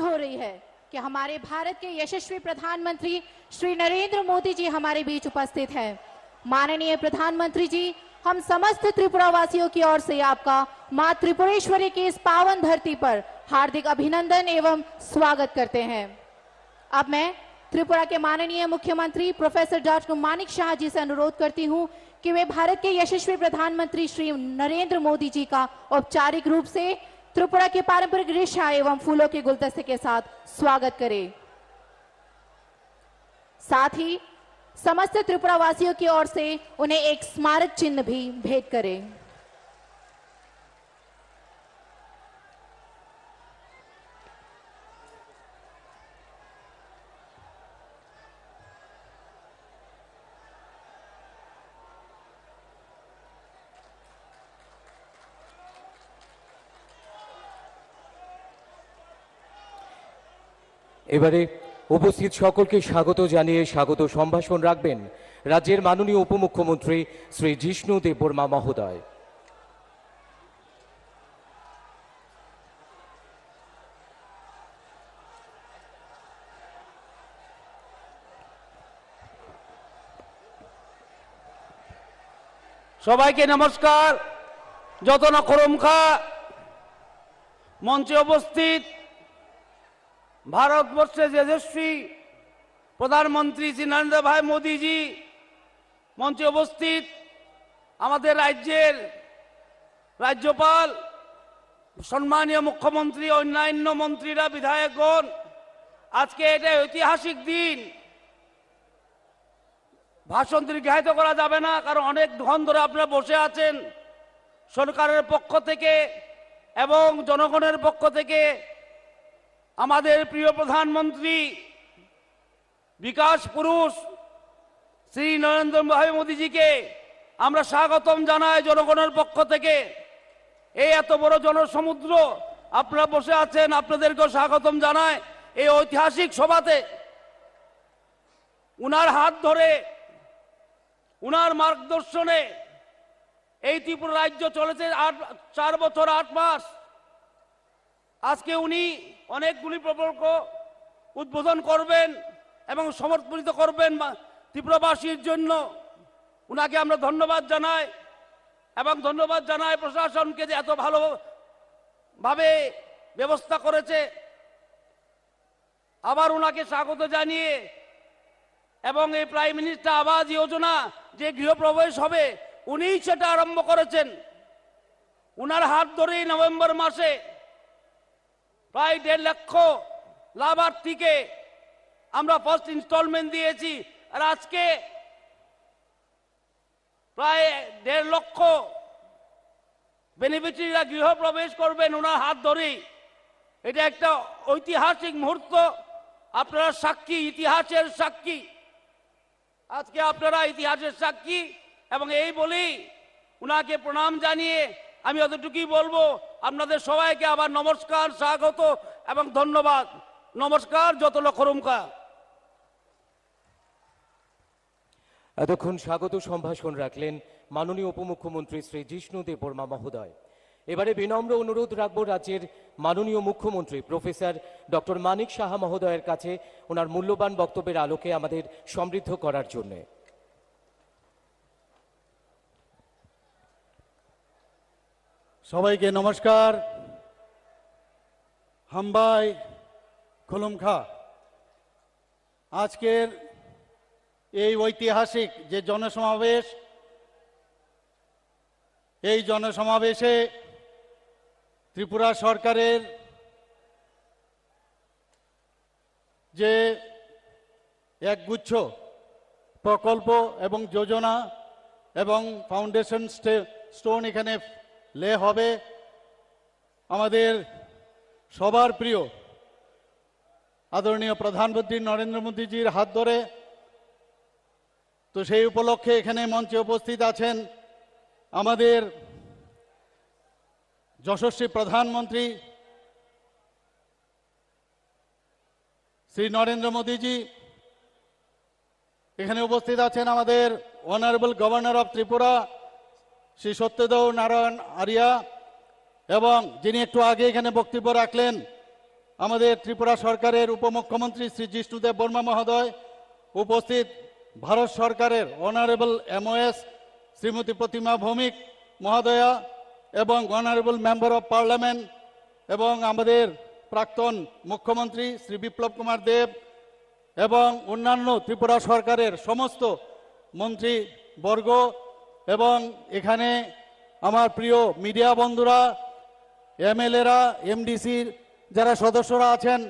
हो रही है कि हमारे भारत के यशस्वी प्रधानमंत्री श्री नरेंद्र मोदी जी हमारे बीच उपस्थित हैं। माननीय प्रधानमंत्री जी, हम समस्त त्रिपुरा वासियों की ओर से आपका मां त्रिपुरेश्वरी की इस पावन धरती पर हार्दिक अभिनंदन एवं स्वागत करते हैं। अब मैं त्रिपुरा के माननीय मुख्यमंत्री प्रोफेसर डॉक्टर मानिक शाह जी से अनुरोध करती हूं कि वे भारत के यशस्वी प्रधानमंत्री श्री नरेंद्र मोदी जी का औपचारिक रूप से त्रिपुरा के पारंपरिक रेशा एवं फूलों के गुलदस्ते के साथ स्वागत करें। साथ ही समस्त त्रिपुरा वासियों की ओर से उन्हें एक स्मारक चिन्ह भी भेंट करें। এবারে উপস্থিত সকলকে স্বাগত জানিয়ে স্বাগত সম্ভাষণ রাখবেন রাজ্যের মাননীয় উপমুখ্যমন্ত্রী শ্রী জিষ্ণু দেববর্মা মহোদয়। সবাইকে নমস্কার। যতনা করমখা মঞ্চে উপস্থিত ভারতবর্ষের যশস্বী প্রধানমন্ত্রী শ্রী নরেন্দ্র ভাই মোদীজি, মঞ্চে উপস্থিত আমাদের রাজ্যের রাজ্যপাল, সম্মানীয় মুখ্যমন্ত্রী, অন্যান্য মন্ত্রীরা, বিধায়কগণ, আজকে এটা ঐতিহাসিক দিন। ভাষণ দীর্ঘায়িত করা যাবে না, কারণ অনেক ধন ধরে আপনারা বসে আছেন। সরকারের পক্ষ থেকে এবং জনগণের পক্ষ থেকে আমাদের প্রিয় প্রধানমন্ত্রী বিকাশ পুরুষ শ্রী নরেন্দ্র ভাই মোদীজিকে আমরা স্বাগতম জানাই জনগণের পক্ষ থেকে। এই এত বড় জনসমুদ্র আপনারা বসে আছেন, আপনাদেরকেও স্বাগতম জানায় এই ঐতিহাসিক সভাতে। উনার হাত ধরে, উনার মার্গদর্শনে এই ত্রিপুরা রাজ্য চলেছে 4 বছর 8 মাস। আজকে উনি অনেকগুলি প্রকল্প উদ্বোধন করবেন এবং সমর্পিত করবেন ত্রিপুরাবাসীর জন্য। উনাকে আমরা ধন্যবাদ জানাই এবং ধন্যবাদ জানাই প্রশাসনকে যে এত ভালোভাবে ব্যবস্থা করেছে। আবার উনাকে স্বাগত জানিয়ে এবং এই প্রাইম মিনিস্টার আবাস যোজনা যে গৃহপ্রবেশ হবে, উনিই সেটা আরম্ভ করেছেন। উনার হাত ধরেই নভেম্বর মাসে প্রায় 1.5 লক্ষ লাভার্থীকে আমরা ফার্স্ট ইনস্টলমেন্ট দিয়েছি। আর আজকে প্রায় 1.5 লক্ষ বেনিফিশিয়ারিরা গৃহপ্রবেশ করবেন ওনার হাত ধরেই। এটা একটা ঐতিহাসিক মুহূর্ত। আপনারা সাক্ষী, ইতিহাসের সাক্ষী। আজকে আপনারা ইতিহাসের সাক্ষী এবং এই বলেই উনাকে প্রণাম জানিয়ে আমি অতটুকুই বলবো। আপনাদের সবাইকে আবার নমস্কার, স্বাগত এবং ধন্যবাদ। নমস্কার। যত লক্ষরমকা। এতক্ষণ স্বাগত সম্ভাষণ রাখলেন মাননীয় উপমুখ্যমন্ত্রী শ্রী জিষ্ণু দেববর্মা মহোদয়। এবারে বিনম্র অনুরোধ রাখবো রাজ্যের মাননীয় মুখ্যমন্ত্রী প্রফেসর ডক্টর মানিক সাহা মহোদয়ের কাছে ওনার মূল্যবান বক্তব্যের আলোকে আমাদের সমৃদ্ধ করার জন্যে। সবাইকে নমস্কার। হামবাই খুলুমখা। আজকের এই ঐতিহাসিক যে জনসমাবেশ, এই জনসমাবেশে ত্রিপুরা সরকারের যে একগুচ্ছ প্রকল্প এবং যোজনা এবং ফাউন্ডেশন স্টোন এখানে লে হবে আমাদের সবার প্রিয় আদরণীয় প্রধানমন্ত্রী নরেন্দ্র মোদীজির হাত ধরে। তো সেই উপলক্ষে এখানে মঞ্চে উপস্থিত আছেন আমাদের যশস্বী প্রধানমন্ত্রী শ্রী নরেন্দ্র মোদীজি। এখানে উপস্থিত আছেন আমাদের honourable governor of Tripura Shri Satyadev Narayan Arya, এবং যিনি একটু আগে এখানে বক্তব্য রাখলেন আমাদের ত্রিপুরা সরকারের উপমুখ্যমন্ত্রী শ্রী জিষ্ণুদেব বর্মা মহোদয়, উপস্থিত ভারত সরকারের অনারেবল MOS শ্রীমতী প্রতিমা ভৌমিক মহোদয়া এবং অনারেবল মেম্বার অফ পার্লামেন্ট এবং আমাদের প্রাক্তন মুখ্যমন্ত্রী শ্রী বিপ্লব কুমার দেব এবং অন্যান্য ত্রিপুরা সরকারের সমস্ত মন্ত্রীবর্গ এবং এখানে আমার প্রিয় মিডিয়া বন্ধুরা, MLA-রা, MDCর যারা সদস্যরা আছেন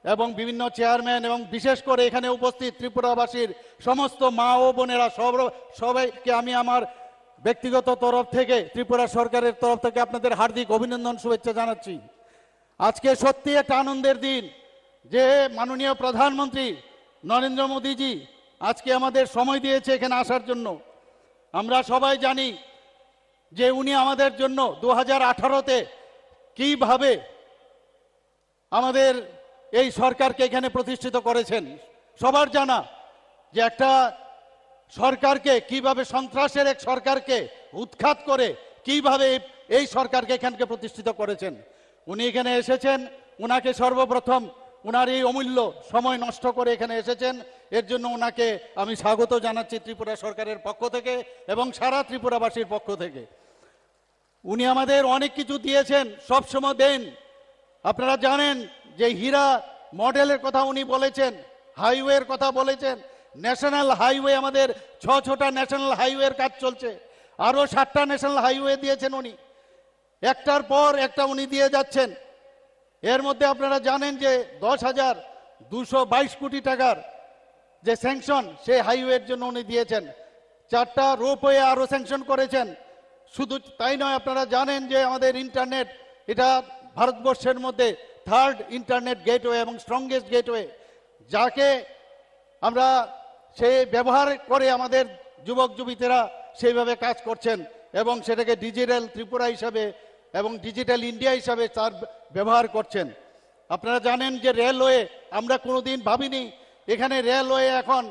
এবং বিভিন্ন চেয়ারম্যান এবং বিশেষ করে এখানে উপস্থিত ত্রিপুরাবাসীর সমস্ত মা ও বোনেরা সবাইকে আমি আমার ব্যক্তিগত তরফ থেকে, ত্রিপুরা সরকারের তরফ থেকে আপনাদের হার্দিক অভিনন্দন, শুভেচ্ছা জানাচ্ছি। আজকে সত্যি একটা আনন্দের দিন যে মাননীয় প্রধানমন্ত্রী নরেন্দ্র মোদীজি আজকে আমাদের সময় দিয়েছে এখানে আসার জন্য। আমরা সবাই জানি যে উনি আমাদের জন্য 2018-তে কিভাবে আমাদের এই সরকারকে এখানে প্রতিষ্ঠিত করেছেন। সবার জানা যে একটা সরকারকে কিভাবে, সন্ত্রাসের এক সরকারকে উৎখাত করে কিভাবে এই সরকারকে এখানকে প্রতিষ্ঠিত করেছেন। উনি এখানে এসেছেন, উনাকে সর্বপ্রথম উনার এই অমূল্য সময় নষ্ট করে এখানে এসেছেন, এর জন্য ওনাকে আমি স্বাগত জানাচ্ছি ত্রিপুরা সরকারের পক্ষ থেকে এবং সারা ত্রিপুরাবাসীর পক্ষ থেকে। উনি আমাদের অনেক কিছু দিয়েছেন, সবসময় দেন। আপনারা জানেন যে হীরা মডেলের কথা উনি বলেছেন, হাইওয়ের কথা বলেছেন, ন্যাশনাল হাইওয়ে, আমাদের 6টা ন্যাশনাল হাইওয়ের কাজ চলছে, আরও 7টা ন্যাশনাল হাইওয়ে দিয়েছেন উনি, একটার পর একটা উনি দিয়ে যাচ্ছেন। এর মধ্যে আপনারা জানেন যে 10,222 কোটি টাকার যে স্যাংশন সেই হাইওয়ের জন্য উনি দিয়েছেন, 4টা রোপওয়ে আরও স্যাংশন করেছেন। শুধু তাই নয়, আপনারা জানেন যে আমাদের ইন্টারনেট, এটা ভারতবর্ষের মধ্যে 3rd ইন্টারনেট গেটওয়ে এবং স্ট্রংগেস্ট গেটওয়ে, যাকে আমরা সে ব্যবহার করে আমাদের যুবক যুবতীরা সেইভাবে কাজ করছেন এবং সেটাকে ডিজিটাল ত্রিপুরা হিসাবে এবং ডিজিটাল ইন্ডিয়া হিসাবে তার ব্যবহার করছেন। আপনারা জানেন যে রেলওয়ে, আমরা কোনোদিন ভাবিনি এখানে রেলওয়ে, এখন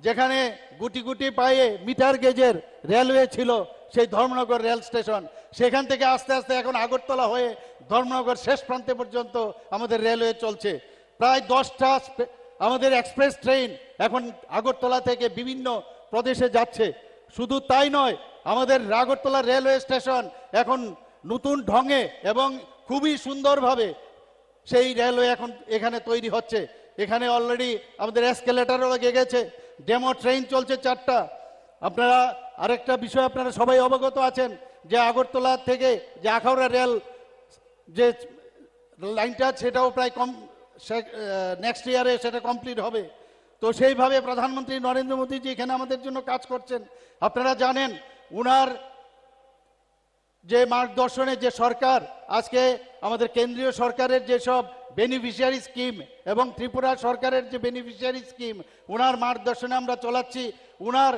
যেখানে গুটি গুটি পায়ে মিটার গেজের রেলওয়ে ছিল সেই ধর্মনগর রেল স্টেশন, সেখান থেকে আস্তে আস্তে এখন আগরতলা হয়ে ধর্মনগর শেষ প্রান্তে পর্যন্ত আমাদের রেলওয়ে চলছে। প্রায় 10টা আমাদের এক্সপ্রেস ট্রেন এখন আগরতলা থেকে বিভিন্ন প্রদেশে যাচ্ছে। শুধু তাই নয়, আমাদের আগরতলা রেলওয়ে স্টেশন এখন নতুন ঢঙে এবং খুবই সুন্দরভাবে সেই রেলওয়ে এখন এখানে তৈরি হচ্ছে। এখানে অলরেডি আমাদের এসকেলেটারও লেগে গেছে, ডেমো ট্রেন চলছে 4টা। আপনারা আরেকটা বিষয় আপনারা সবাই অবগত আছেন যে আগরতলা থেকে যে আখাউড়া রেল যে লাইনটা, সেটাও প্রায় নেক্সট ইয়ারে সেটা কমপ্লিট হবে। তো সেইভাবে প্রধানমন্ত্রী নরেন্দ্র মোদীজি এখানে আমাদের জন্য কাজ করছেন। আপনারা জানেন উনার যে মার্গদর্শনে যে সরকার আজকে আমাদের কেন্দ্রীয় সরকারের যেসব বেনিফিশিয়ারি স্কিম এবং ত্রিপুরা সরকারের যে বেনিফিশিয়ারি স্কিম, উনার মার্গদর্শনে আমরা চলাচ্ছি। উনার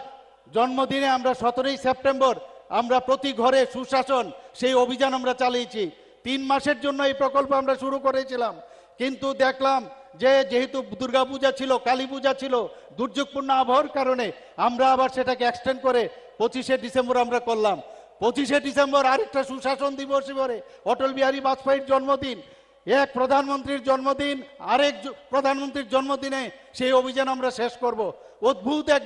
জন্মদিনে আমরা 17ই সেপ্টেম্বর আমরা প্রতি ঘরে সুশাসন সেই অভিযান আমরা চালিয়েছি। 3 মাসের জন্য এই প্রকল্প আমরা শুরু করেছিলাম, কিন্তু দেখলাম যে যেহেতু দুর্গাপূজা ছিল, কালী পূজা ছিল, দুর্যোগপূর্ণ আবহাওয়ার কারণে আমরা আবার সেটাকে এক্সটেন্ড করে 25শে ডিসেম্বর আমরা করলাম। 25শে ডিসেম্বর আরেকটা সুশাসন দিবস হিসেবে অটল বিহারী বাজপেয়ীর জন্মদিন, এক প্রধানমন্ত্রীর জন্মদিন, আরেক প্রধানমন্ত্রীর জন্মদিনে সেই অভিযান আমরা শেষ করব। অদ্ভুত এক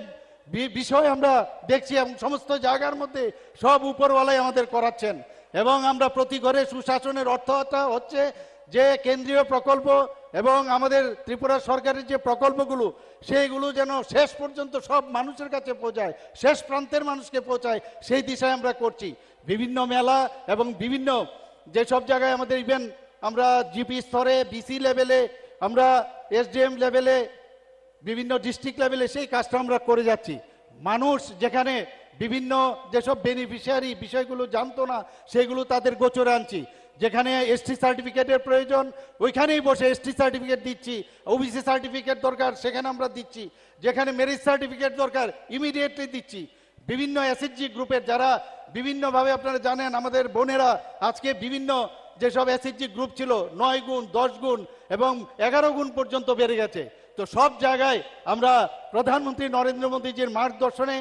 বিষয় আমরা দেখছি এবং সমস্ত জায়গার মধ্যে সব উপরওয়ালাই আমাদের করাচ্ছেন। এবং আমরা প্রতি ঘরে সুশাসনের অর্থটা হচ্ছে যে কেন্দ্রীয় প্রকল্প এবং আমাদের ত্রিপুরা সরকারের যে প্রকল্পগুলো সেইগুলো যেন শেষ পর্যন্ত সব মানুষের কাছে পৌঁছায়, শেষ প্রান্তের মানুষকে পৌঁছায়, সেই দিশায় আমরা করছি। বিভিন্ন মেলা এবং বিভিন্ন যেসব জায়গায় আমাদের ইভেন আমরা জিপি স্তরে, BC লেভেলে, আমরা SDM লেভেলে, বিভিন্ন ডিস্ট্রিক্ট লেভেলে সেই কাজটা আমরা করে যাচ্ছি। মানুষ যেখানে বিভিন্ন যেসব বেনিফিশিয়ারি বিষয়গুলো জানতো না সেগুলো তাদের গোচরে আনছি। যেখানে ST সার্টিফিকেটের প্রয়োজন ওইখানেই বসে ST সার্টিফিকেট দিচ্ছি, OBC সার্টিফিকেট দরকার সেখানে আমরা দিচ্ছি, যেখানে মেরিট সার্টিফিকেট দরকার ইমিডিয়েটলি দিচ্ছি। বিভিন্ন SHG গ্রুপের যারা বিভিন্নভাবে, আপনারা জানেন আমাদের বোনেরা আজকে বিভিন্ন যেসব SHG গ্রুপ ছিল 9 গুণ, 10 গুণ এবং 11 গুণ পর্যন্ত বেড়ে গেছে। তো সব জায়গায় আমরা প্রধানমন্ত্রী নরেন্দ্র মোদীজির মার্গদর্শনে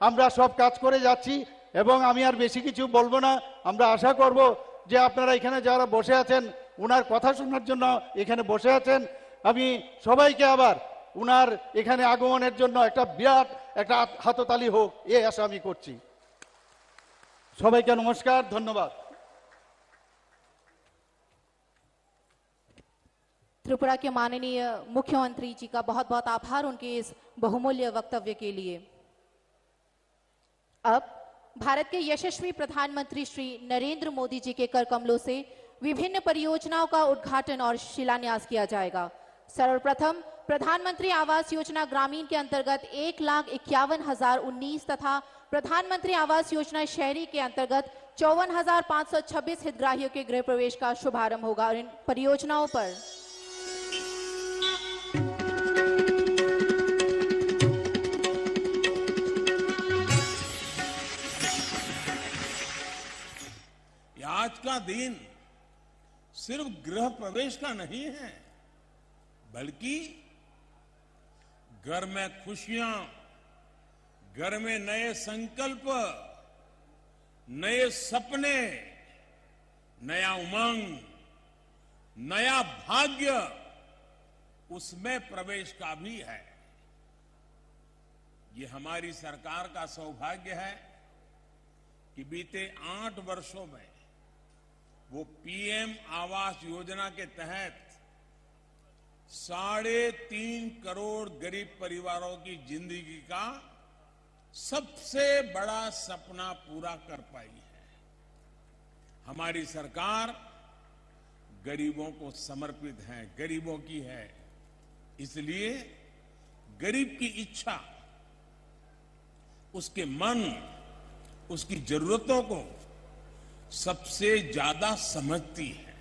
আমরা সব কাজ করে যাচ্ছি এবং আমি আর বেশি কিছু বলবো না। আমরা আশা করব যে আপনারা এখানে যারা বসে আছেন উনার কথা শোনার জন্য এখানে বসে আছেন। আমি সবাইকে আবার উনার এখানে আগমনের জন্য একটা বিরাট একটা হাততালি হোক এই আশা আমি করছি। সবাইকে নমস্কার, ধন্যবাদ। त्रिपुरा के माननीय मुख्यमंत्री जी का बहुत बहुत आभार उनके इस बहुमूल्य वक्तव्य के लिए। अब भारत के यशस्वी प्रधानमंत्री श्री नरेंद्र मोदी जी के कर कमलों से विभिन्न परियोजनाओं का उद्घाटन और शिलान्यास किया जाएगा। सर्वप्रथम प्रधानमंत्री आवास योजना ग्रामीण के अंतर्गत 1,51,019 तथा प्रधानमंत्री आवास योजना शहरी के अंतर्गत 54,526 हितग्राहियों के गृह प्रवेश का शुभारंभ होगा। और इन परियोजनाओं पर आज का दिन सिर्फ गृह प्रवेश का नहीं है, बल्कि घर में खुशियां, घर में नए संकल्प, नए सपने, नया उमंग, नया भाग्य, उसमें प्रवेश का भी है। ये हमारी सरकार का सौभाग्य है कि बीते 8 वर्षों में वो पीएम आवास योजना के तहत 3.5 करोड़ गरीब परिवारों की जिंदगी का सबसे बड़ा सपना पूरा कर पाई है। हमारी सरकार गरीबों को समर्पित है, गरीबों की है। इसलिए गरीब की इच्छा, उसके मन, उसकी जरूरतों को सबसे ज्यादा समझती है।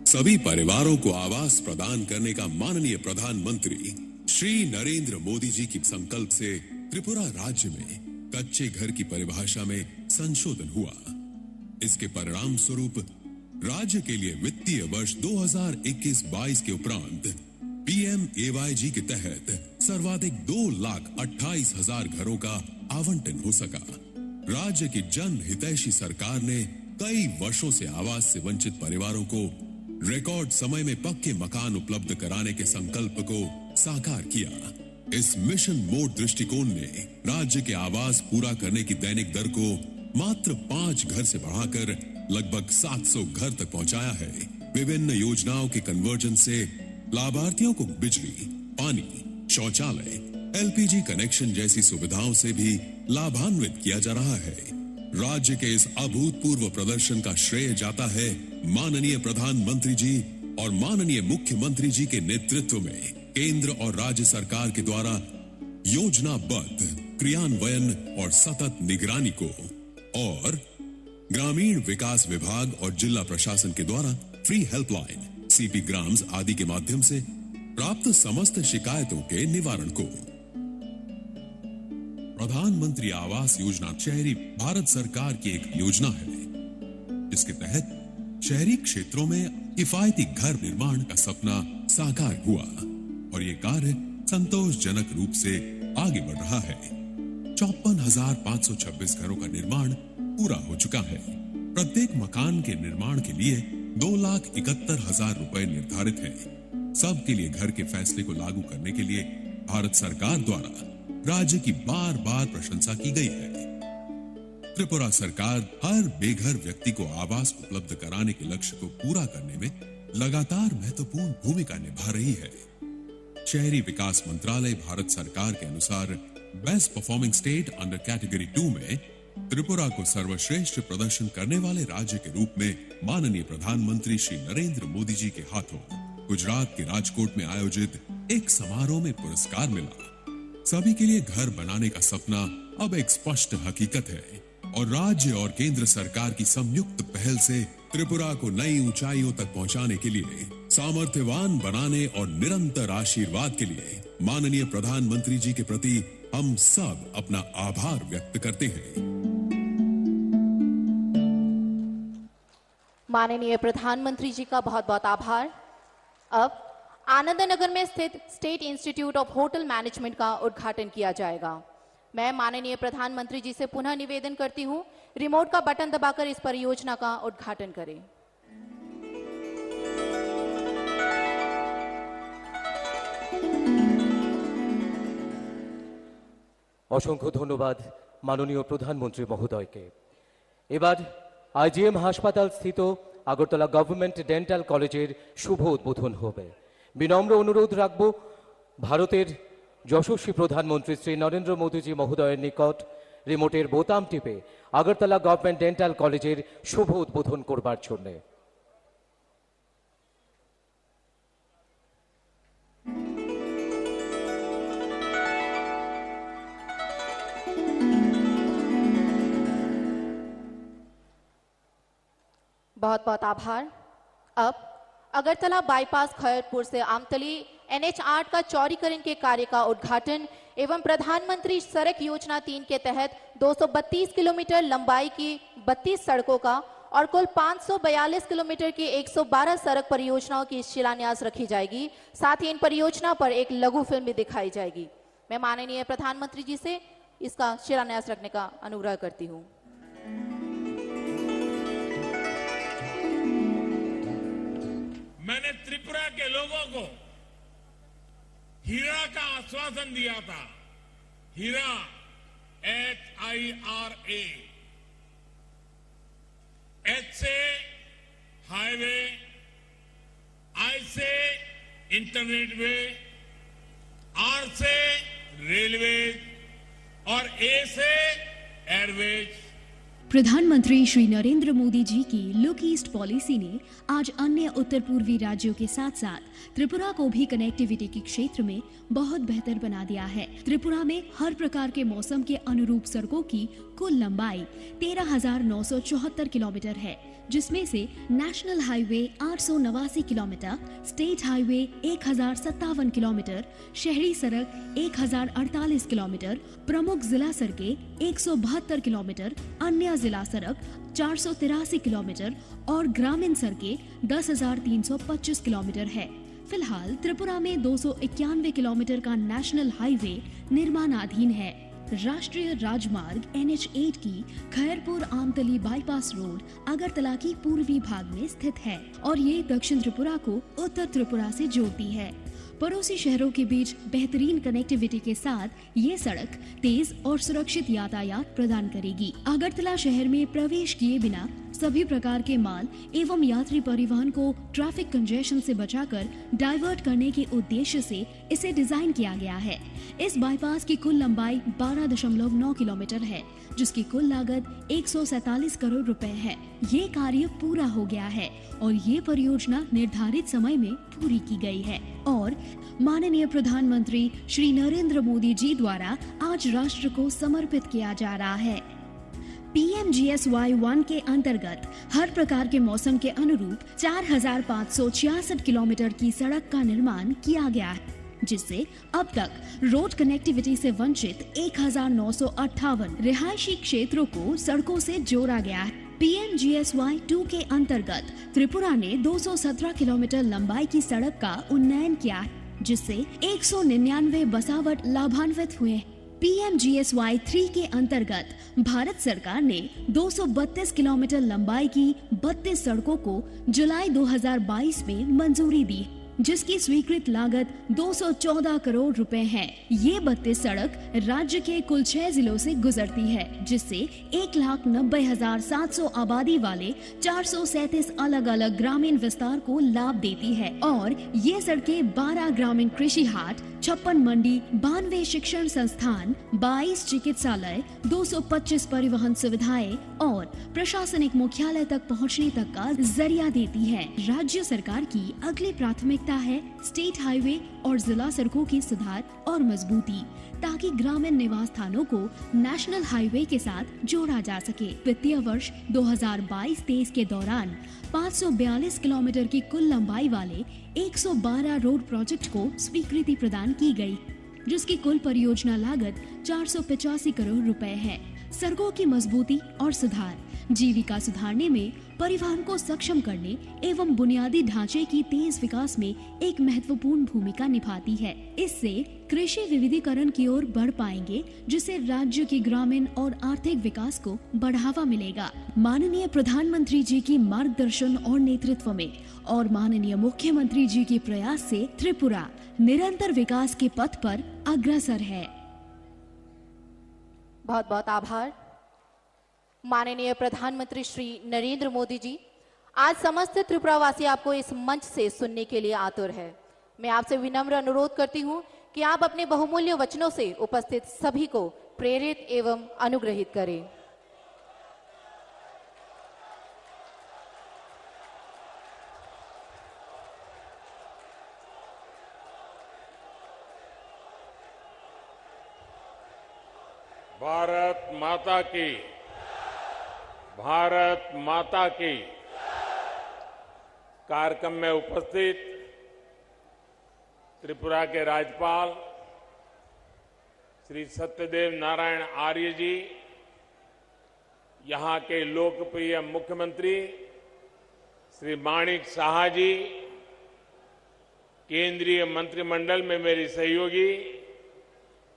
सभी परिवारों को आवास प्रदान करने का माननीय प्रधानमंत्री श्री नरेंद्र मोदी जी की संकल्प से त्रिपुरा राज्य में कच्चे घर की परिभाषा में संशोधन हुआ। इसके परिणाम स्वरूप राज्य के लिए वित्तीय वर्ष 2021-22 के उपरांत PMAYG के तहत सर्वाधिक 2,28,000 घरों का आवंटन हो सका। राज्य की जन हितैषी सरकार ने कई वर्षों से आवास से वंचित परिवारों को रिकॉर्ड समय में पक्के मकान उपलब्ध कराने के संकल्प को साकार किया। इस मिशन मोड दृष्टिकोण ने राज्य के आवास पूरा करने की दैनिक दर को मात्र 5 घर से बढ़ाकर लगभग 700 घर तक पहुंचाया है। विभिन्न योजनाओं के कन्वर्जन से लाभार्थियों को बिजली, पानी, शौचालय, LPG कनेक्शन जैसी सुविधाओं से भी लाभान्वित किया जा रहा है। राज्य के इस अभूतपूर्व प्रदर्शन का श्रेय जाता है माननीय प्रधानमंत्री जी और माननीय मुख्यमंत्री जी के नेतृत्व में केंद्र और राज्य सरकार के द्वारा योजनाबद्ध क्रियान्वयन और सतत निगरानी को, और ग्रामीण विकास विभाग और जिला प्रशासन के द्वारा फ्री हेल्पलाइन, CP ग्राम्स आदि के माध्यम से प्राप्त समस्त शिकायतों के निवारण को। प्रधानमंत्री आवास योजना शहरी भारत सरकार की एक योजना है जिसके तहत शहरी क्षेत्रों में किफायती घर निर्माण का सपना साकार हुआ और ये कार्य संतोषजनक रूप से आगे बढ़ रहा है। 54,526 घरों का निर्माण पूरा हो चुका है। प्रत्येक मकान के निर्माण के लिए 2,71,000 रुपए निर्धारित है। सबके लिए घर के फैसले को लागू करने के लिए भारत सरकार द्वारा राज्य की बार बार प्रशंसा की गई है। त्रिपुरा सरकार हर बेघर व्यक्ति को आवास उपलब्ध कराने के लक्ष्य को पूरा करने में लगातार महत्वपूर्ण भूमिका निभा रही है। शहरी विकास मंत्रालय भारत सरकार के अनुसार best performing state under category 2 में त्रिपुरा को सर्वश्रेष्ठ प्रदर्शन करने वाले राज्य के रूप में माननीय प्रधानमंत्री श्री नरेंद्र मोदी जी के हाथों गुजरात के राजकोट में आयोजित एक समारोह में पुरस्कार मिला। सभी के लिए घर बनाने का सपना अब एक स्पष्ट हकीकत है और राज्य और केंद्र सरकार की संयुक्त पहल से त्रिपुरा को नई ऊंचाइयों तक पहुंचाने के लिए, सामर्थ्यवान बनाने और निरंतर आशीर्वाद के लिए माननीय प्रधानमंत्री जी के प्रति हम सब अपना आभार व्यक्त करते हैं। माननीय प्रधानमंत्री जी का बहुत बहुत आभार। अब आनंद नगर में स्थित state institute of hotel management का उद्घाटन किया जाएगा। मैं माननीय प्रधानमंत्री जी से पुनः निवेदन करती हूं, रिमोट का बटन दबाकर इस परियोजना का उद्घाटन करें। অসংখ্য ধন্যবাদ মাননীয় প্রধানমন্ত্রী মহোদয়কে। এবার আইজিএম হাসপাতাল স্থিত আগরতলা গভর্নমেন্ট ডেন্টাল কলেজের শুভ উদ্বোধন হবে। বিনম্র অনুরোধ রাখব ভারতের যশস্বী প্রধানমন্ত্রী শ্রী নরেন্দ্র মোদীজি মহোদয়ের নিকট রিমোটের বোতাম টিপে আগরতলা গভর্নমেন্ট ডেন্টাল কলেজের শুভ উদ্বোধন করবার জন্যে। बहुत बहुत आभार। अब अगरतला बाईपास खैरपुर से आमतली NH8 का चौड़ीकरण के कार्य का उद्घाटन एवं प्रधानमंत्री सड़क योजना 3 के तहत 232 किलोमीटर लंबाई की 32 सड़कों का और कुल 542 किलोमीटर की 112 सड़क परियोजनाओं की शिलान्यास रखी जाएगी। साथ ही इन परियोजना पर एक लघु फिल्म भी दिखाई जाएगी। मैं माननीय प्रधानमंत्री जी से इसका शिलान्यास रखने का अनुरोध करती हूँ। मैंने त्रिपुरा के लोगों को हीरा का आश्वासन दिया था। हीरा HIRA, H से हाईवे, I से इंटरनेट वे, R से रेलवे और A से एयरवेज। प्रधानमंत्री श्री नरेंद्र मोदी जी की लुक ईस्ट पॉलिसी ने आज अन्य उत्तर पूर्वी राज्यों के साथ साथ त्रिपुरा को भी कनेक्टिविटी के क्षेत्र में बहुत बेहतर बना दिया है। त्रिपुरा में हर प्रकार के मौसम के अनुरूप सड़कों की कुल लंबाई 13,974 किलोमीटर है, जिसमें से national highway 889 kilometre, state highway 1057 kilometre, शहरी सड़क 1048 किलोमीटर, प्रमुख जिला सड़कें 172 किलोमीटर, अन्य जिला सड़क 483 किलोमीटर और ग्रामीण सड़कें 10,325 किलोमीटर है। फिलहाल त्रिपुरा में 291 किलोमीटर का नेशनल हाईवे निर्माणाधीन है। राष्ट्रीय राजमार्ग NH8 की खैरपुर आमतली बाईपास रोड अगरतला की पूर्वी भाग में स्थित है और ये दक्षिण त्रिपुरा को उत्तर त्रिपुरा से जोड़ती है। पड़ोसी शहरों के बीच बेहतरीन कनेक्टिविटी के साथ ये सड़क तेज और सुरक्षित यातायात प्रदान करेगी। अगरतला शहर में प्रवेश किए बिना सभी प्रकार के माल एवं यात्री परिवहन को ट्रैफिक कंजेशन से बचाकर डाइवर्ट करने के उद्देश्य से इसे डिजाइन किया गया है। इस बाईपास की कुल लंबाई 12.9 किलोमीटर है, जिसकी कुल लागत 147 करोड़ रुपए है। ये कार्य पूरा हो गया है और ये परियोजना निर्धारित समय में पूरी की गई है और माननीय प्रधानमंत्री श्री नरेंद्र मोदी जी द्वारा आज राष्ट्र को समर्पित किया जा रहा है। PMGSY1 के अंतर्गत हर प्रकार के मौसम के अनुरूप 4,566 किलोमीटर की सड़क का निर्माण किया गया है, जिससे अब तक रोड कनेक्टिविटी से वंचित 1,958 रिहायशी क्षेत्रों को सड़कों से जोड़ा गया है। PMGSY2 के अंतर्गत त्रिपुरा ने 217 किलोमीटर लंबाई की सड़क का उन्नयन किया है, जिससे 199 बसावट लाभान्वित हुए। PMGSY3 के अंतर्गत भारत सरकार ने 232 किलोमीटर लंबाई की 32 सड़कों को जुलाई 2022 में मंजूरी दी, जिसकी स्वीकृत लागत 214 करोड़ रुपए है। ये 32 सड़क राज्य के कुल 6 जिलों से गुजरती है, जिससे 1,90,700 आबादी वाले 437 अलग अलग ग्रामीण विस्तार को लाभ देती है और ये सड़कें 12 ग्रामीण कृषि हाट, 56 मंडी, 92 शिक्षण संस्थान, 22 चिकित्सालय, 225 परिवहन सुविधाएं और प्रशासनिक मुख्यालय तक पहुंचने तक का जरिया देती है। राज्य सरकार की अगली प्राथमिकता है स्टेट हाईवे और जिला सड़कों की सुधार और मजबूती, ताकि ग्रामीण निवास स्थानों को नेशनल हाईवे के साथ जोड़ा जा सके। वित्तीय वर्ष 2022-23 के दौरान 542 किलोमीटर की कुल लंबाई वाले 112 रोड प्रोजेक्ट को स्वीकृति प्रदान की गई, जिसकी कुल परियोजना लागत 485 करोड़ रुपए है। सड़कों की मजबूती और सुधार जीविका सुधारने में, परिवहन को सक्षम करने एवं बुनियादी ढांचे की तेज विकास में एक महत्वपूर्ण भूमिका निभाती है। इससे कृषि विविधीकरण की ओर बढ़ पाएंगे, जिससे राज्य के ग्रामीण और आर्थिक विकास को बढ़ावा मिलेगा। माननीय प्रधानमंत्री जी की मार्गदर्शन और नेतृत्व में और माननीय मुख्यमंत्री जी के प्रयास से त्रिपुरा निरंतर विकास के पथ पर अग्रसर है। बहुत बहुत आभार। माननीय प्रधानमंत्री श्री नरेंद्र मोदी जी, आज समस्त त्रिपुरावासी आपको इस मंच से सुनने के लिए आतुर है। मैं आपसे विनम्र अनुरोध करती हूं कि आप अपने बहुमूल्य वचनों से उपस्थित सभी को प्रेरित एवं अनुग्रहित करें। भारत माता की, भारत माता की। कार्यक्रम में उपस्थित त्रिपुरा के राज्यपाल श्री सत्यदेव नारायण आर्य जी, यहां के लोकप्रिय मुख्यमंत्री श्री माणिक साहा जी, केंद्रीय मंत्रिमंडल में मेरी सहयोगी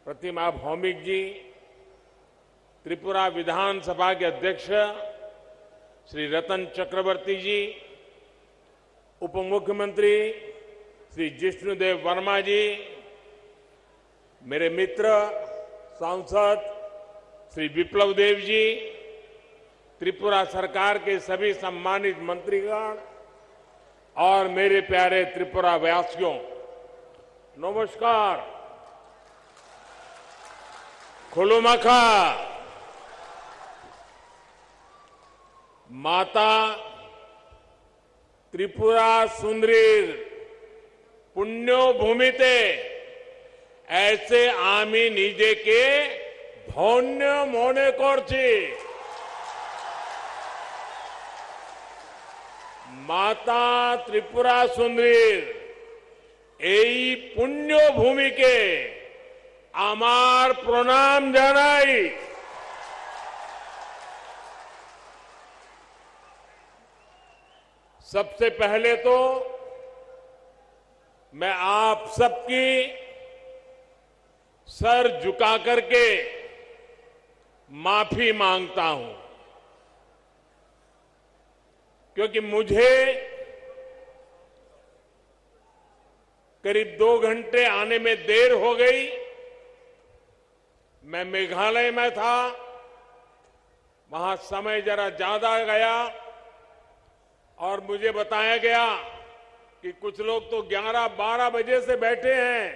प्रतिमा भौमिक जी, त्रिपुरा विधानसभा के अध्यक्ष श्री रतन चक्रवर्ती जी, उप मुख्यमंत्री श्री जिष्णुदेव वर्मा जी, मेरे मित्र सांसद श्री विप्लव देव जी, त्रिपुरा सरकार के सभी सम्मानित मंत्रीगण और मेरे प्यारे त्रिपुरा वासियों, नमस्कार। खुलुमखा। माता त्रिपुरा सुंदरीर पुण्यो भूमिते ऐसे आमी निजे के धन्य मने करछि। माता त्रिपुरा सुंदरीर এই पुण्य भूमि के आमार प्रणाम जानाई। सबसे पहले तो मैं आप सबकी सर झुका करके माफी मांगता हूं, क्योंकि मुझे करीब 2 घंटे आने में देर हो गई। मैं मेघालय में था, वहां समय जरा ज्यादा गया और मुझे बताया गया कि कुछ लोग तो 11-12 बजे से बैठे हैं।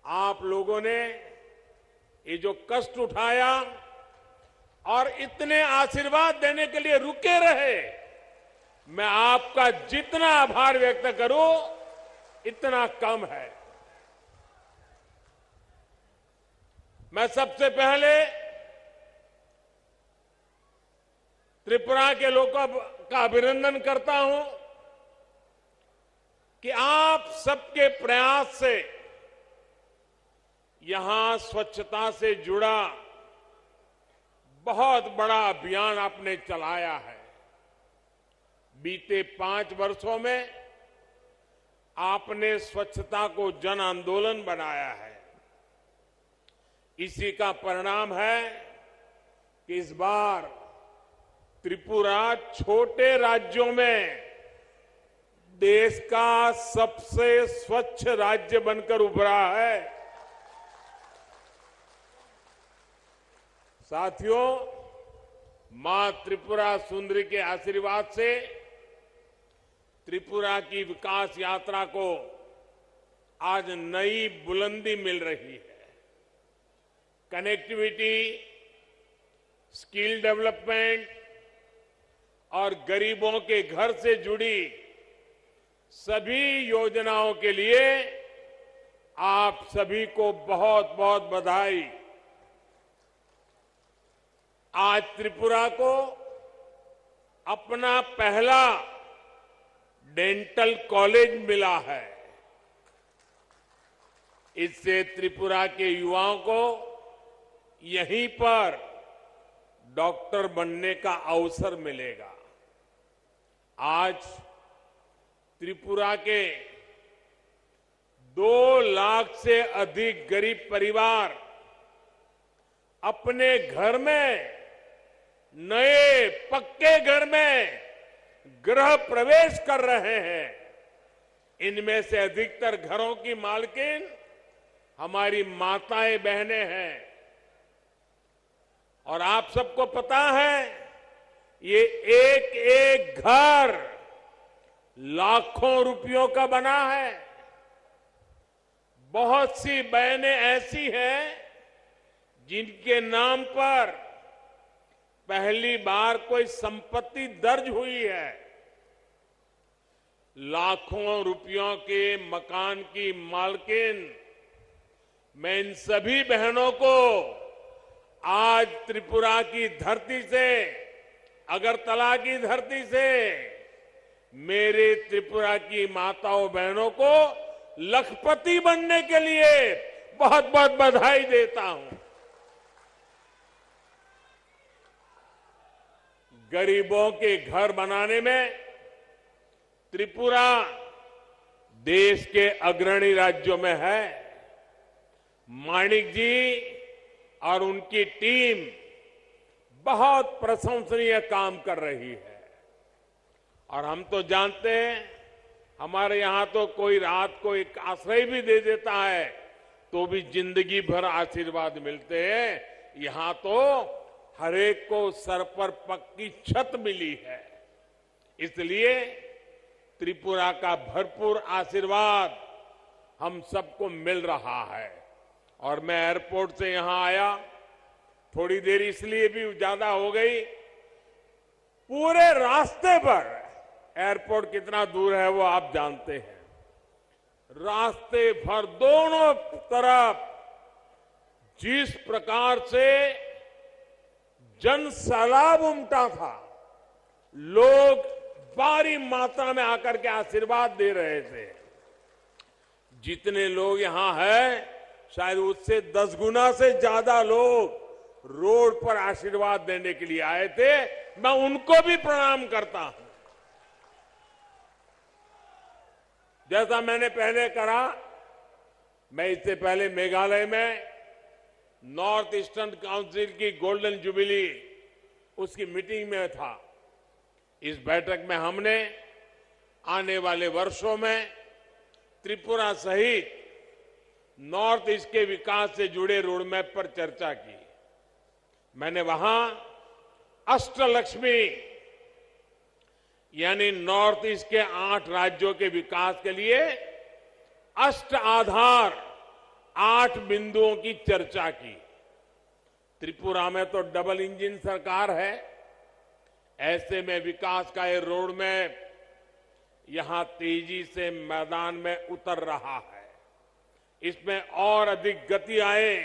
आप लोगों ने ये जो कष्ट उठाया और इतने आशीर्वाद देने के लिए रुके रहे, मैं आपका जितना आभार व्यक्त करूं इतना कम है। मैं सबसे पहले त्रिपुरा के लोगों का अभिनंदन करता हूं कि आप सबके प्रयास से यहां स्वच्छता से जुड़ा बहुत बड़ा अभियान आपने चलाया है। बीते 5 वर्षों में आपने स्वच्छता को जन आंदोलन बनाया है। इसी का परिणाम है कि इस बार त्रिपुरा छोटे राज्यों में देश का सबसे स्वच्छ राज्य बनकर उभरा है। साथियों, मां त्रिपुरा सुंदरी के आशीर्वाद से त्रिपुरा की विकास यात्रा को आज नई बुलंदी मिल रही है। कनेक्टिविटी, स्किल डेवलपमेंट और गरीबों के घर से जुड़ी सभी योजनाओं के लिए आप सभी को बहुत बहुत बधाई। आज त्रिपुरा को अपना पहला डेंटल कॉलेज मिला है। इससे त्रिपुरा के युवाओं को यहीं पर डॉक्टर बनने का अवसर मिलेगा। आज त्रिपुरा के 2 लाख से अधिक गरीब परिवार अपने घर में, नए पक्के घर में गृह प्रवेश कर रहे हैं। इनमें से अधिकतर घरों की मालकिन हमारी माताएं बहनें हैं। और आप सबको पता है, ये एक एक घर लाखों रुपयों का बना है। बहुत सी बहनें ऐसी हैं जिनके नाम पर पहली बार कोई संपत्ति दर्ज हुई है। लाखों रुपयों के मकान की मालकिन मैं इन सभी बहनों को आज त्रिपुरा की धरती से, अगरतला की धरती से मेरे त्रिपुरा की माताओं बहनों को लखपति बनने के लिए बहुत बहुत बधाई देता हूं। गरीबों के घर बनाने में त्रिपुरा देश के अग्रणी राज्यों में है। माणिक जी और उनकी टीम बहुत प्रशंसनीय काम कर रही है। और हम तो जानते हैं, हमारे यहां तो कोई रात को एक आश्रय भी दे देता है तो भी जिंदगी भर आशीर्वाद मिलते हैं। यहां तो हरेक को सर पर पक्की छत मिली है। इसलिए त्रिपुरा का भरपूर आशीर्वाद हम सबको मिल रहा है। और मैं एयरपोर्ट से यहां आया, थोड़ी देर इसलिए भी ज्यादा हो गई, पूरे रास्ते पर, एयरपोर्ट कितना दूर है वो आप जानते हैं, रास्ते भर दोनों तरफ जिस प्रकार से जन सैलाब उमटा था, लोग भारी मात्रा में आकर के आशीर्वाद दे रहे थे। जितने लोग यहां हैं, शायद उससे 10 गुना से ज्यादा लोग रोड पर आशीर्वाद देने के लिए आए थे। मैं उनको भी प्रणाम करता हूं। जैसा मैंने पहले कहा, मैं इससे पहले मेघालय में नॉर्थ ईस्टर्न काउंसिल की गोल्डन जुबिली, उसकी मीटिंग में था। इस बैठक में हमने आने वाले वर्षों में त्रिपुरा सहित नॉर्थ ईस्ट के विकास से जुड़े रोडमैप पर चर्चा की। मैंने वहां अष्टलक्ष्मी यानी नॉर्थ ईस्ट के 8 राज्यों के विकास के लिए अष्ट आधार 8 बिंदुओं की चर्चा की। त्रिपुरा में तो डबल इंजन सरकार है। ऐसे में विकास का ये रोड मैप यहां तेजी से मैदान में उतर रहा है। इसमें और अधिक गति आए,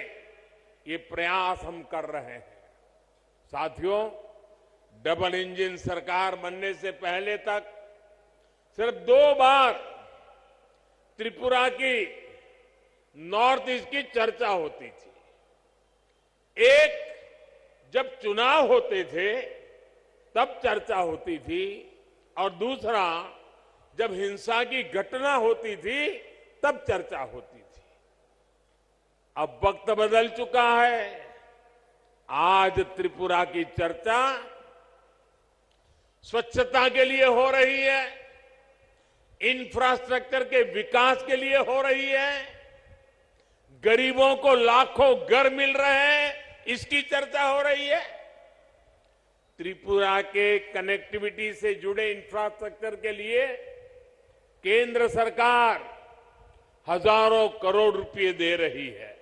ये प्रयास हम कर रहे हैं। साथियों, डबल इंजन सरकार बनने से पहले तक सिर्फ 2 बार त्रिपुरा की नॉर्थ ईस्ट की चर्चा होती थी। एक जब चुनाव होते थे तब चर्चा होती थी, और दूसरा जब हिंसा की घटना होती थी तब चर्चा होती थी। अब वक्त बदल चुका है। आज त्रिपुरा की चर्चा स्वच्छता के लिए हो रही है, इंफ्रास्ट्रक्चर के विकास के लिए हो रही है, गरीबों को लाखों घर मिल रहे हैं, इसकी चर्चा हो रही है। त्रिपुरा के कनेक्टिविटी से जुड़े इंफ्रास्ट्रक्चर के लिए केंद्र सरकार हजारों करोड़ रुपए दे रही है।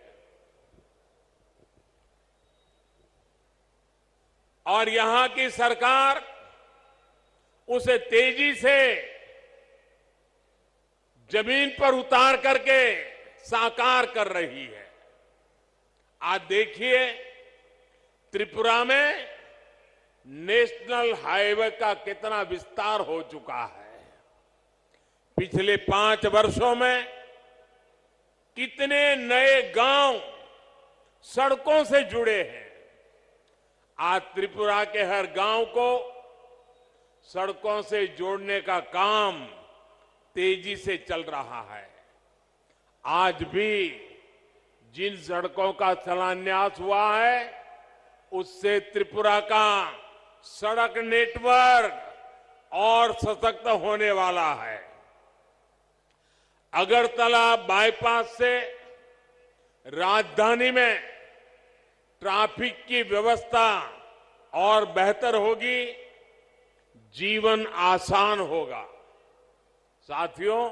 और यहां की सरकार उसे तेजी से जमीन पर उतार करके साकार कर रही है। आज देखिए, त्रिपुरा में नेशनल हाईवे का कितना विस्तार हो चुका है। पिछले 5 वर्षों में कितने नए गांव सड़कों से जुड़े हैं। आज त्रिपुरा के हर गांव को सड़कों से जोड़ने का काम तेजी से चल रहा है। आज भी जिन सड़कों का शिलान्यास हुआ है उससे त्रिपुरा का सड़क नेटवर्क और सशक्त होने वाला है। अगरतला बाईपास से राजधानी में ट्रैफिक की व्यवस्था और बेहतर होगी, जीवन आसान होगा। साथियों,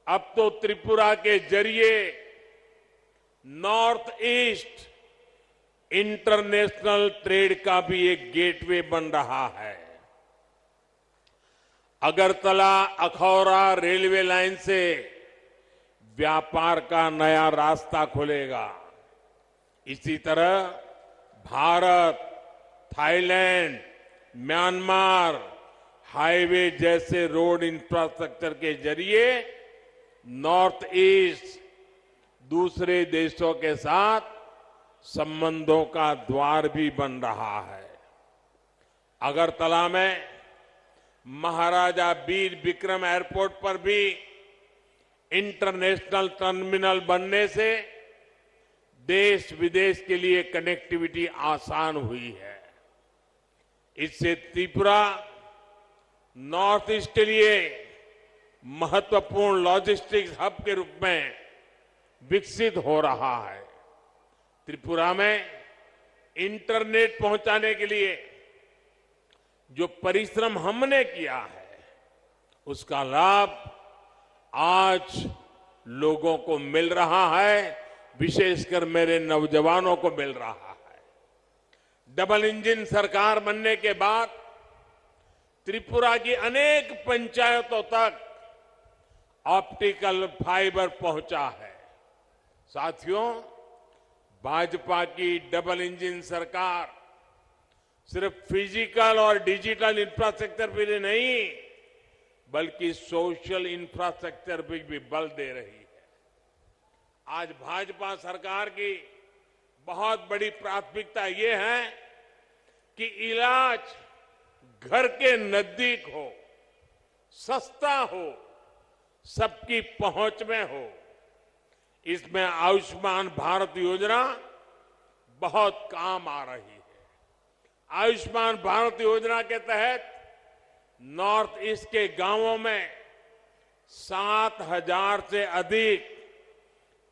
अब तो त्रिपुरा के जरिए नॉर्थ ईस्ट इंटरनेशनल ट्रेड का भी एक गेटवे बन रहा है। अगरतला अखौरा रेलवे लाइन से व्यापार का नया रास्ता खुलेगा। इसी तरह भारत, थाईलैंड, म्यांमार हाईवे जैसे रोड इंफ्रास्ट्रक्चर के जरिए नॉर्थ ईस्ट दूसरे देशों के साथ संबंधों का द्वार भी बन रहा है। अगरतला में महाराजा वीर विक्रम एयरपोर्ट पर भी इंटरनेशनल टर्मिनल बनने से देश विदेश के लिए कनेक्टिविटी आसान हुई है। इससे त्रिपुरा नॉर्थ ईस्ट के लिए महत्वपूर्ण लॉजिस्टिक्स हब के रूप में विकसित हो रहा है। त्रिपुरा में इंटरनेट पहुंचाने के लिए जो परिश्रम हमने किया है उसका लाभ आज लोगों को मिल रहा है, विशेषकर मेरे नौजवानों को मिल रहा है। डबल इंजन सरकार बनने के बाद त्रिपुरा की अनेक पंचायतों तक ऑप्टिकल फाइबर पहुंचा है। साथियों, भाजपा की डबल इंजन सरकार सिर्फ फिजिकल और डिजिटल इंफ्रास्ट्रक्चर पर नहीं बल्कि सोशल इंफ्रास्ट्रक्चर पर भी बल दे रही है। आज भाजपा सरकार की बहुत बड़ी प्राथमिकता ये है कि इलाज घर के नजदीक हो, सस्ता हो, सबकी पहुंच में हो। इसमें आयुष्मान भारत योजना बहुत काम आ रही है। आयुष्मान भारत योजना के तहत नॉर्थ ईस्ट के गांवों में 7,000 से अधिक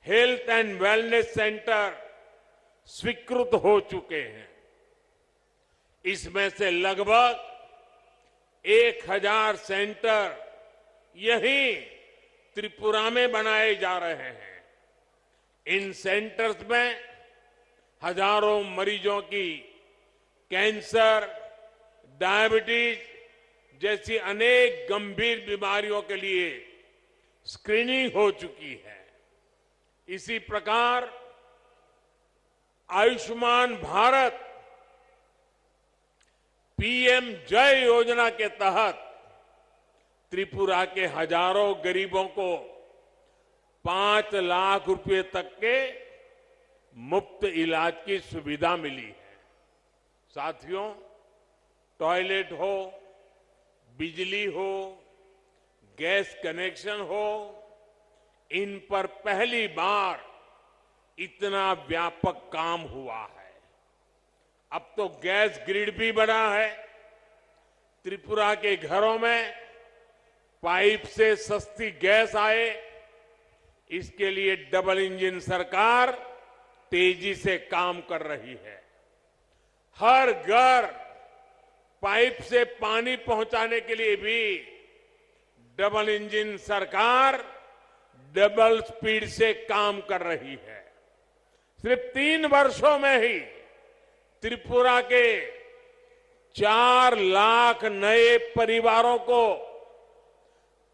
हेल्थ एंड वेलनेस सेंटर स्वीकृत हो चुके हैं। इसमें से लगभग 1,000 सेंटर यहीं त्रिपुरा में बनाए जा रहे हैं। इन सेंटर्स में हजारों मरीजों की कैंसर, डायबिटीज जैसी अनेक गंभीर बीमारियों के लिए स्क्रीनिंग हो चुकी है। इसी प्रकार आयुष्मान भारत पीएम जय योजना के तहत त्रिपुरा के हजारों गरीबों को 5 लाख रुपए तक के मुफ्त इलाज की सुविधा मिली है। साथियों, टॉयलेट हो, बिजली हो, गैस कनेक्शन हो, इन पर पहली बार इतना व्यापक काम हुआ है। अब तो गैस ग्रिड भी बना है। त्रिपुरा के घरों में पाइप से सस्ती गैस आए, इसके लिए डबल इंजन सरकार तेजी से काम कर रही है। हर घर पाइप से पानी पहुंचाने के लिए भी डबल इंजन सरकार डबल स्पीड से काम कर रही है। सिर्फ 3 वर्षों में ही त्रिपुरा के 4 लाख नए परिवारों को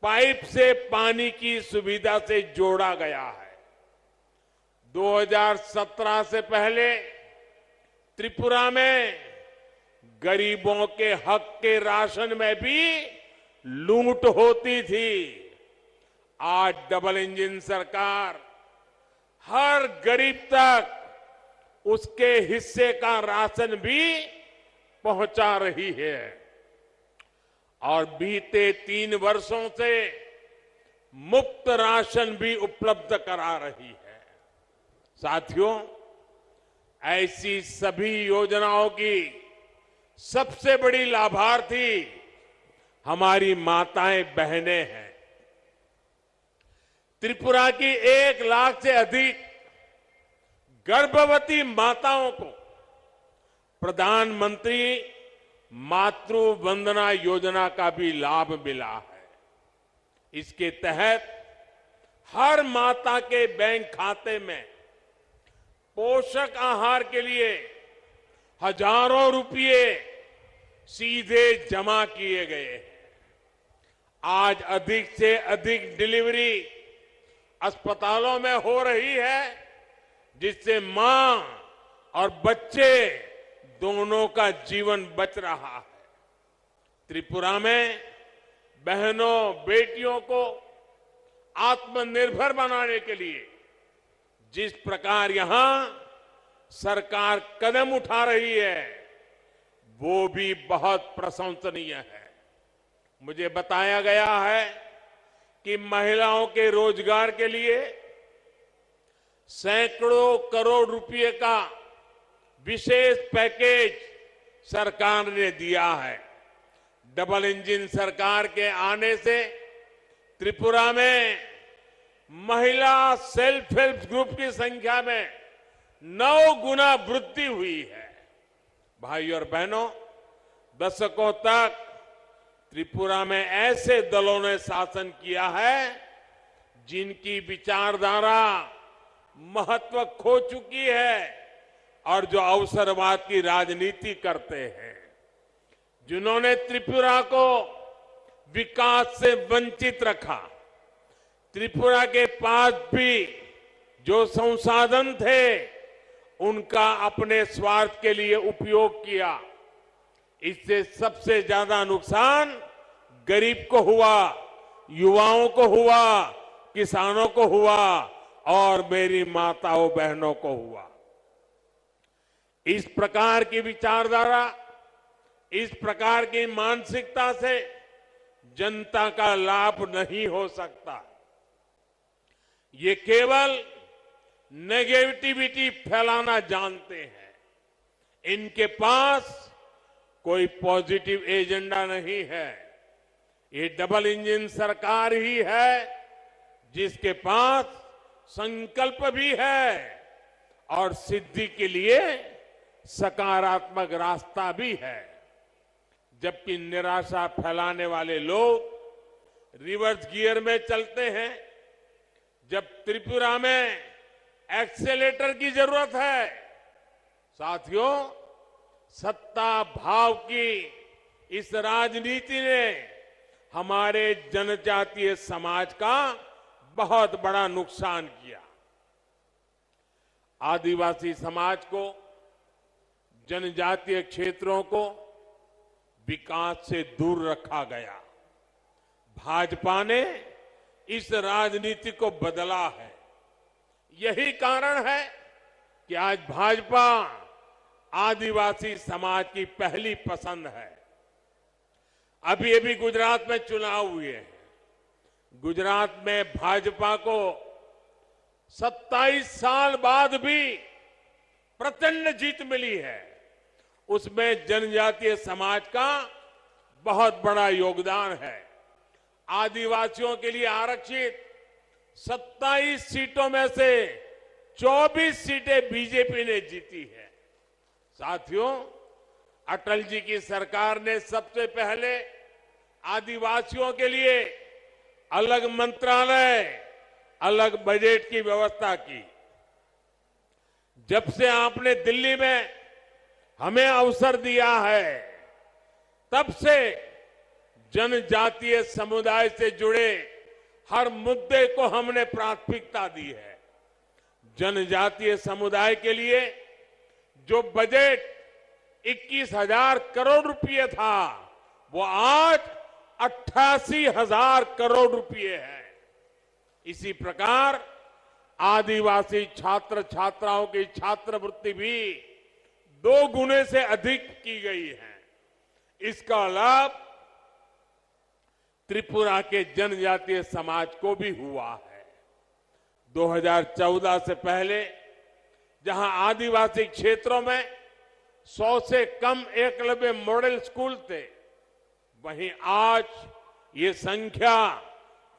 पाइप से पानी की सुविधा से जोड़ा गया है। 2017 से पहले त्रिपुरा में गरीबों के हक के राशन में भी लूट होती थी। आज डबल इंजन सरकार हर गरीब तक उसके हिस्से का राशन भी पहुंचा रही है और बीते 3 वर्षों से मुफ्त राशन भी उपलब्ध करा रही है। साथियों, ऐसी सभी योजनाओं की सबसे बड़ी लाभार्थी हमारी माताएं बहनें हैं। त्रिपुरा की 1 लाख से अधिक गर्भवती माताओं को प्रधानमंत्री मातृ वंदना योजना का भी लाभ मिला है। इसके तहत हर माता के बैंक खाते में पोषक आहार के लिए हजारों रुपये सीधे जमा किए गए हैं। आज अधिक से अधिक डिलीवरी अस्पतालों में हो रही है, जिससे मां और बच्चे दोनों का जीवन बच रहा है। त्रिपुरा में बहनों बेटियों को आत्मनिर्भर बनाने के लिए जिस प्रकार यहां सरकार कदम उठा रही है, वो भी बहुत प्रशंसनीय है। मुझे बताया गया है कि महिलाओं के रोजगार के लिए सैकड़ों करोड़ रुपए का विशेष पैकेज सरकार ने दिया है। डबल इंजन सरकार के आने से त्रिपुरा में महिला सेल्फ हेल्प ग्रुप की संख्या में 9 गुना वृद्धि हुई है। भाई और बहनों, दशकों तक त्रिपुरा में ऐसे दलों ने शासन किया है जिनकी विचारधारा महत्व खो चुकी है और जो अवसरवाद की राजनीति करते हैं, जिन्होंने त्रिपुरा को विकास से वंचित रखा। त्रिपुरा के पास भी जो संसाधन थे, उनका अपने स्वार्थ के लिए उपयोग किया। इससे सबसे ज्यादा नुकसान गरीब को हुआ, युवाओं को हुआ, किसानों को हुआ और मेरी माताओं बहनों को हुआ। इस प्रकार की विचारधारा, इस प्रकार की मानसिकता से जनता का लाभ नहीं हो सकता। ये केवल नेगेटिविटी फैलाना जानते हैं। इनके पास कोई पॉजिटिव एजेंडा नहीं है। ये डबल इंजन सरकार ही है जिसके पास संकल्प भी है और सिद्धि के लिए सकारात्मक रास्ता भी है। जबकि निराशा फैलाने वाले लोग रिवर्स गियर में चलते हैं। जब त्रिपुरा में एक्सेलेटर की जरूरत है, साथियों, सत्ता भाव की इस राजनीति ने हमारे जनजातीय समाज का बहुत बड़ा नुकसान किया। आदिवासी समाज को, जनजातीय क्षेत्रों को विकास से दूर रखा गया। भाजपा ने इस राजनीति को बदला है। यही कारण है कि आज भाजपा आदिवासी समाज की पहली पसंद है। अभी अभी गुजरात में चुनाव हुए हैं। गुजरात में भाजपा को 27 साल बाद भी प्रचंड जीत मिली है। उसमें जनजातीय समाज का बहुत बड़ा योगदान है। आदिवासियों के लिए आरक्षित 27 सीटों में से 24 सीटें बीजेपी ने जीती है। साथियों, अटल जी की सरकार ने सबसे पहले आदिवासियों के लिए अलग मंत्रालय, अलग बजट की व्यवस्था की। जब से आपने दिल्ली में हमें अवसर दिया है, तब से जनजातीय समुदाय से जुड़े हर मुद्दे को हमने प्राथमिकता दी है। जनजातीय समुदाय के लिए जो बजट 21,000 करोड़ रुपए था, वो आज 88,000 करोड़ रुपए है। इसी प्रकार आदिवासी छात्र छात्राओं की छात्रवृत्ति भी 2 गुने से अधिक की गई है। इसका लाभ त्रिपुरा के जनजातीय समाज को भी हुआ है। 2014 से पहले जहां आदिवासी क्षेत्रों में 100 से कम एकलव्य मॉडल स्कूल थे, वहीं आज ये संख्या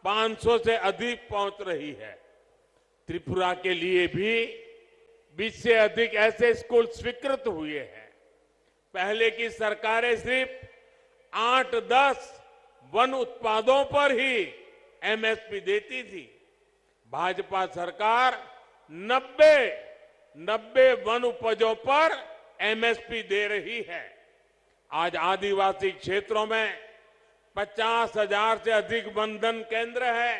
500 से अधिक पहुंच रही है। त्रिपुरा के लिए भी 20 से अधिक ऐसे स्कूल स्वीकृत हुए हैं। पहले की सरकारें सिर्फ 8-10 वन उत्पादों पर ही एमएसपी देती थी। भाजपा सरकार 90 वन उपजों पर एमएसपी दे रही है। आज आदिवासी क्षेत्रों में 50,000 से अधिक वनधन केंद्र है,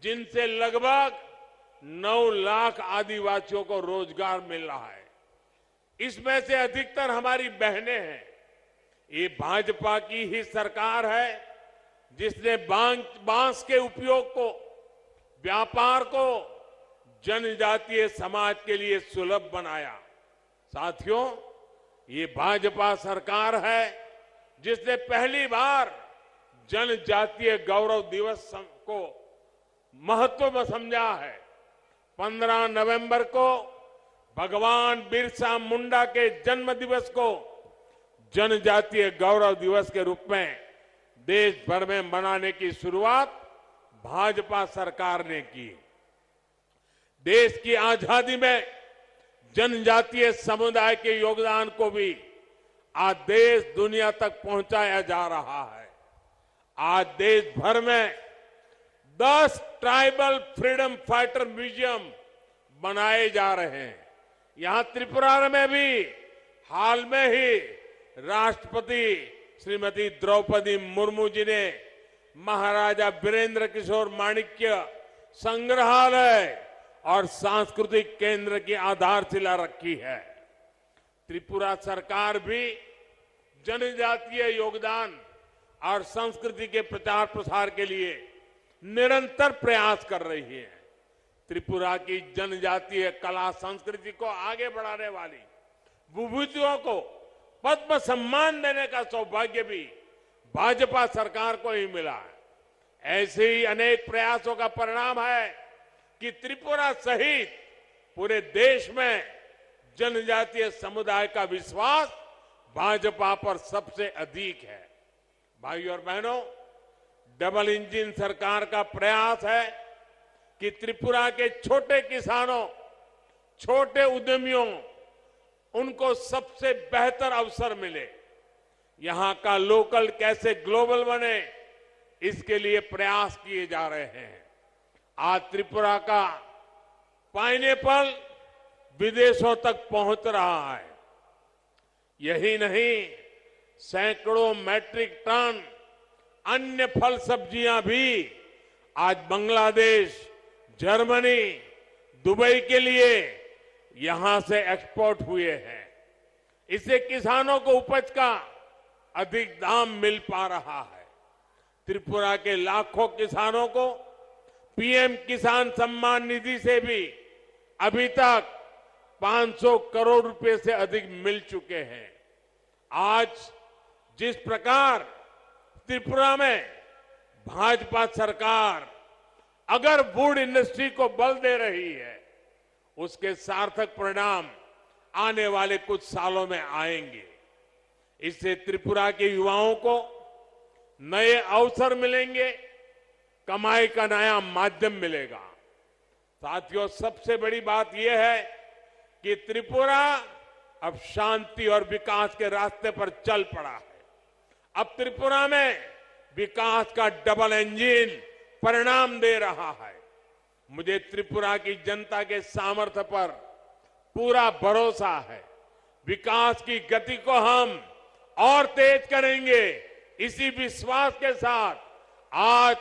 जिनसे लगभग 9 लाख आदिवासियों को रोजगार मिल रहा है। इसमें से अधिकतर हमारी बहनें हैं। ये भाजपा की ही सरकार है जिसने बांस के उपयोग को, व्यापार को जनजातीय समाज के लिए सुलभ बनाया। साथियों, ये भाजपा सरकार है जिसने पहली बार जनजातीय गौरव दिवस को महत्व में समझा है। 15 नवंबर को भगवान बिरसा मुंडा के जन्म दिवस को जनजातीय गौरव दिवस के रूप में देश भर में मनाने की शुरुआत भाजपा सरकार ने की। देश की आजादी में जनजातीय समुदाय के योगदान को भी आज देश दुनिया तक पहुंचाया जा रहा है। आज देश भर में 10 ट्राइबल फ्रीडम फाइटर म्यूजियम बनाए जा रहे हैं। यहां त्रिपुरा में भी हाल में ही राष्ट्रपति श्रीमती द्रौपदी मुर्मू जी ने महाराजा वीरेंद्र किशोर माणिक्य संग्रहालय और सांस्कृतिक केंद्र की आधारशिला रखी है। त्रिपुरा सरकार भी जनजातीय योगदान और संस्कृति के प्रचार प्रसार के लिए निरंतर प्रयास कर रही है। त्रिपुरा की जनजातीय कला संस्कृति को आगे बढ़ाने वाली विभूतियों को पद्म सम्मान देने का सौभाग्य भी भाजपा सरकार को ही मिला है। ऐसे ही अनेक प्रयासों का परिणाम है कि त्रिपुरा सहित पूरे देश में जनजातीय समुदाय का विश्वास भाजपा पर सबसे अधिक है। भाइयों और बहनों, डबल इंजन सरकार का प्रयास है कि त्रिपुरा के छोटे किसानों, छोटे उद्यमियों, उनको सबसे बेहतर अवसर मिले। यहां का लोकल कैसे ग्लोबल बने, इसके लिए प्रयास किए जा रहे हैं। आज त्रिपुरा का पाइनएप्पल विदेशों तक पहुंच रहा है। यही नहीं, सैकड़ों मैट्रिक टन अन्य फल सब्जियां भी आज बांग्लादेश, जर्मनी, दुबई के लिए यहां से एक्सपोर्ट हुए हैं। इससे किसानों को उपज का अधिक दाम मिल पा रहा है। त्रिपुरा के लाखों किसानों को पीएम किसान सम्मान निधि से भी अभी तक 500 करोड़ रुपए से अधिक मिल चुके हैं। आज जिस प्रकार त्रिपुरा में भाजपा सरकार अगर वुड इंडस्ट्री को बल दे रही है, उसके सार्थक परिणाम आने वाले कुछ सालों में आएंगे। इससे त्रिपुरा के युवाओं को नए अवसर मिलेंगे, कमाई का नया माध्यम मिलेगा। साथियों, सबसे बड़ी बात यह है कि त्रिपुरा अब शांति और विकास के रास्ते पर चल पड़ा है। अब त्रिपुरा में विकास का डबल इंजन परिणाम दे रहा है। मुझे त्रिपुरा की जनता के सामर्थ्य पर पूरा भरोसा है। विकास की गति को हम और तेज करेंगे। इसी विश्वास के साथ आज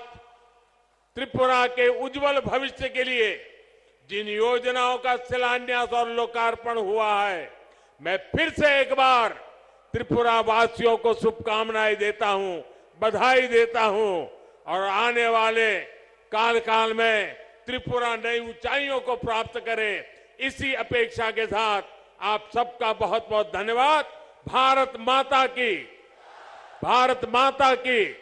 त्रिपुरा के उज्जवल भविष्य के लिए जिन योजनाओं का शिलान्यास और लोकार्पण हुआ है, मैं फिर से एक बार त्रिपुरा वासियों को शुभकामनाएं देता हूं, बधाई देता हूं और आने वाले काल में त्रिपुरा नई ऊंचाइयों को प्राप्त करे। इसी अपेक्षा के साथ आप सबका बहुत बहुत धन्यवाद। भारत माता की, भारत माता की।